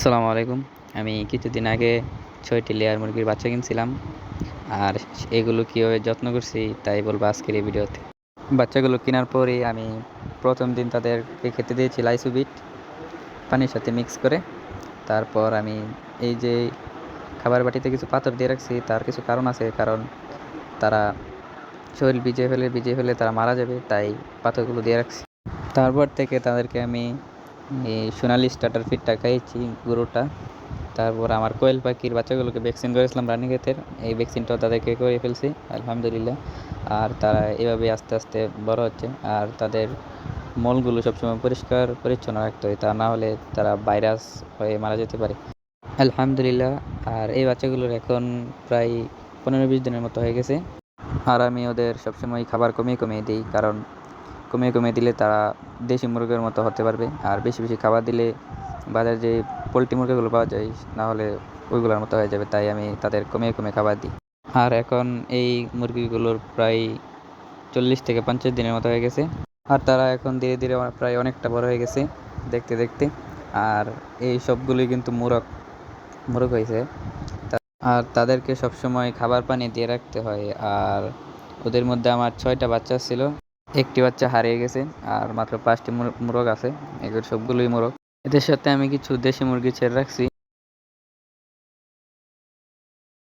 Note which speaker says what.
Speaker 1: আসসালামু আলাইকুম। আমি কিছুদিন আগে ৬টি লেয়ার মুরগির বাচ্চা কিনছিলাম। আর এগুলো কীভাবে যত্ন করছি তাই বলবো আজকের এই ভিডিওতে। বাচ্চাগুলো কেনার পরেই আমি ১ম দিন তাদেরকে খেতে দিয়েছি লাইসোবিট পানির সাথে মিক্স করে। তারপর আমি এই যে খাবার বাটিতে কিছু পাথর দিয়ে রাখছি, তার কিছু কারণ আছে। কারণ তারা শরীর ভিজিয়ে ফেলে তারা মারা যাবে, তাই পাথরগুলো দিয়ে রাখছি। তারপর থেকে তাদেরকে আমি এই সোনালি স্টার্টার ফিডটা খাইয়েছি গরুটা। তারপর আমার কোয়েল পাখির বাচ্চাগুলোকে ভ্যাকসিন করেছিলাম রানীক্ষেতের, এই ভ্যাকসিনটাও তাদেরকে করে ফেলছি আলহামদুলিল্লাহ। আর তারা এভাবে আস্তে আস্তে বড় হচ্ছে। আর তাদের মলগুলো সবসময় পরিষ্কার পরিচ্ছন্ন রাখতে হয়, তা না হলে তারা ভাইরাস হয়ে মারা যেতে পারে আলহামদুলিল্লাহ। আর এই বাচ্চাগুলোর এখন প্রায় 15-20 দিনের মতো হয়ে গেছে। আর আমি ওদের সবসময় খাবার কমিয়ে কমিয়ে দিই, কারণ কমিয়ে কমিয়ে দিলে তারা দেশি মুরগির মতো হতে পারবে। আর বেশি বেশি খাবার দিলে বাজারে যে পোলট্রি মুরগিগুলো পাওয়া যায় না হলে ওইগুলোর মতো হয়ে যাবে, তাই আমি তাদের কমিয়ে কমিয়ে খাবার দিই। আর এখন এই মুরগিগুলোর প্রায় 40 থেকে 50 দিনের মতো হয়ে গেছে। আর তারা এখন ধীরে ধীরে প্রায় অনেকটা বড় হয়ে গেছে দেখতে দেখতে। আর এই সবগুলোই কিন্তু মোরগ হয়েছে। আর তাদেরকে সবসময় খাবার পানি দিয়ে রাখতে হয়। আর ওদের মধ্যে আমার 6টা বাচ্চা ছিল, একটি বাচ্চা হারিয়ে গেছে। আর মাত্র 5টি মোরগ আছে, এগুলো সবগুলোই মোরগ। এদের সাথে আমি কিছু দেশি মুরগি ছেড়ে রাখছি,